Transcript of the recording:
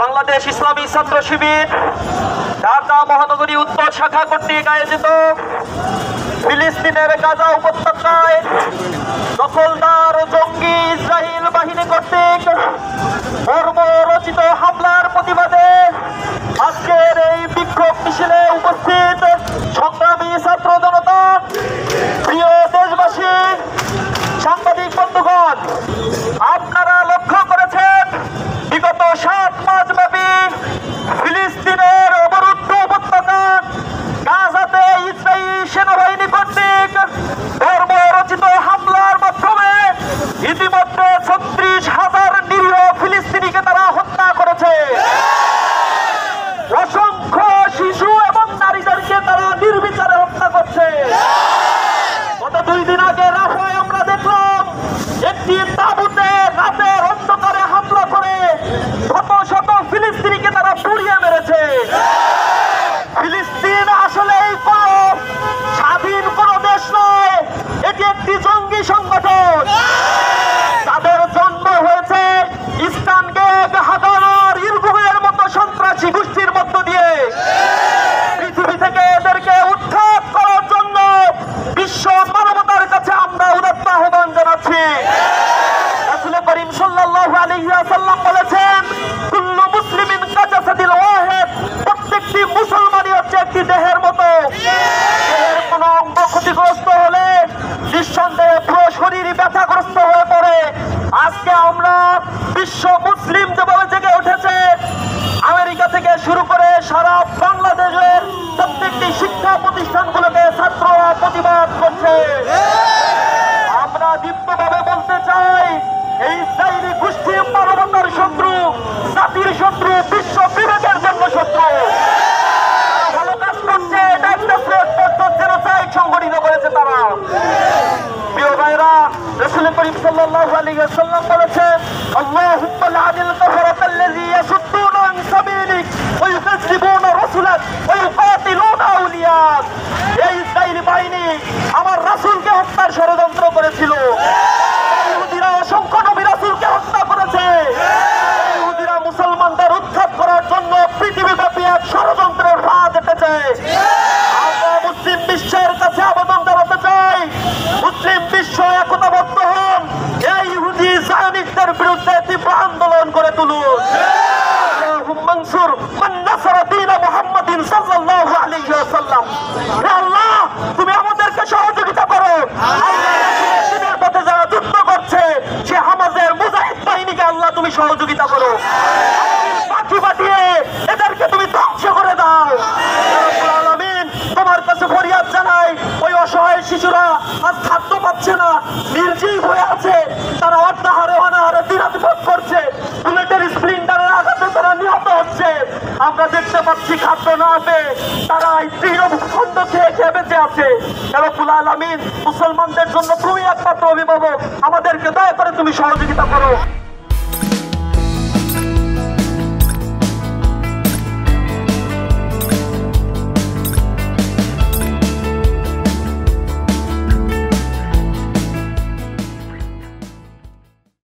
বাংলাদেশ ইসলামী ছাত্র শিবির ঢাকা মহানগরী উত্তর শাখা কর্তৃক আয়োজিত ফিলিস্তিনের গাজা উপত্যকায় দখলদার ও জঙ্গি ইসরায়েল বাহিনী কর্তৃক বর্বরচিত হামলার প্রতিবাদে আজকের এই বিক্ষোভ মিছিলে উপস্থিত সংগ্রামী ছাত্র জনতা, প্রিয় দেশবাসী, সাংবাদিক বন্ধুগণ, আপনারা লক্ষ্য করেছেন বিগত 7 মাস ব্যাপী ফিলিস্তিনের অবরুদ্ধ উপত্যকা গাজাতে ইসরায়েলি সেনাবাহিনী কর্তৃক বর্বরচিত হামলার মাধ্যমে ইতিমধ্যে 36,000 নিরীহ ফিলিস্তিনিকে তারা হত্যা করেছে। অসংখ্য শিশু এবং নারীদেরকে তারা নির্বিচারে হত্যা করছে। গত 2 দিন আগে রাফায় আমরা দেখলাম একটি তাঁবুতে রাতের অন্ধকারে হামলা করে শত শত ফিলিস্তিনিকে তারা পুড়িয়ে মেরেছে। ফিলিস্তিন আসলেই কোন স্বাধীন কোন দেশ নয়, এটি একটি জঙ্গি সংগঠন। তাদের জন্ম হয়েছে ইস্টার্ন গেট, হাদানার, ইরগুমের মতো সন্ত্রাসী গোষ্ঠীর মধ্য দিয়ে। পৃথিবী থেকে এদেরকে উৎখাত করার জন্য বিশ্ব মানবতার কাছে আমরা উদাত্ত আহ্বান জানাচ্ছি। রাসূল করিম সাল্লাল্লাহু আলাইহি ওয়াসাল্লাম বলেছেন, কুল্লু মুসলিমিন কাজাসাদিল ওয়াহিদ, প্রত্যেকটি মুসলমানই হচ্ছে একটি দেহের মতো। দেহের কোনো অঙ্গ ক্ষতিগ্রস্ত হলে নিঃসন্দেহে পুরো শরীরই ব্যথাগ্রস্ত হয়ে পড়ে। আজকে আমরা বিশ্ব মুসলিম যেভাবে জেগে উঠেছে, আমেরিকা থেকে শুরু করে সারা বাংলাদেশের প্রত্যেকটি শিক্ষা প্রতিষ্ঠানগুলোকে ছাত্ররা প্রতিবাদ করছে। আমরা দীপ্তভাবে বলতে চাই, এই ইসরায়েলি গোষ্ঠী মানবতার শত্রু, জাতির শত্রু, বিশ্ব বিবেকের জন্য শত্রু। ভালো কাজ করছে, এটা একটা জেনোসাইড সংগঠিত করেছে তারা। প্রিয় ভাইরা, রাসূল করিম সাল্লাল্লাহু আলাইহি ওয়াসাল্লাম বলেছেন, আল্লাহুম্মা লা'নিল কাফারাতাল্লাযী ইয়াসুদ্দুনা আন সাবিলিক ওয়া ইউকাযযিবুনা রাসূলাক ওয়া ইউকাতিলুনা আউলিয়াক। এই ইসরায়েলি বাহিনী আমার রাসূলকে হত্যার ষড়যন্ত্র করেছিল। ইহুদিরা অসংখ্য নবী রাসূলকে হত্যা করেছে। ইহুদিরা মুসলমানদের উৎখাত করার জন্য পৃথিবীব্যাপী এক ষড়যন্ত্রের ফাঁদ এঁটেছে। আমরা মুসলিম বিশ্বের কাছে আবেদন জানাতে চাই, মুসলিম বিশ্ব একতাবদ্ধ হন, এই ইহুদি জায়নিস্টদের বিরুদ্ধে তীব্র আন্দোলন করে তুলুন। আল্লাহুম্মা আনসুর মান নাসারা দীন মুহাম্মাদিন সাল্লাল্লাহু আলাইহি ওয়াসাল্লাম। হে আল্লাহ, তুমি আমাদেরকে সহযোগিতা করো। আল্লাহর পথে যারা যুদ্ধ করছে, সে হামাজের মুজাহিদ বাহিনীকে আল্লাহ তুমি সহযোগিতা করো। পাখি পাঠিয়ে এদেরকে তুমি ধ্বংস করে দাও। রব্বুল আলামিন, তোমার কাছে ফরিয়াদ জানাই, ওই অসহায় শিশুরা আজ খাদ্য পাচ্ছে না, নির্জীব হয়ে আছে, তারা অর্ধাহারে অনাহারে দিনাতিপাত করছে, বুলেটের স্প্লিন্টারের আঘাতে তারা নিহত হচ্ছে। আমরা দেখতে পাচ্ছি খাদ্য না পেয়ে তারা এই তৃণভূখণ্ড খেয়ে খেয়ে বেঁচে আছে। রব্বুল আলামিন, মুসলমানদের জন্য তুমি একমাত্র অভিভাবক, আমাদেরকে দয়া করে তুমি সহযোগিতা করো।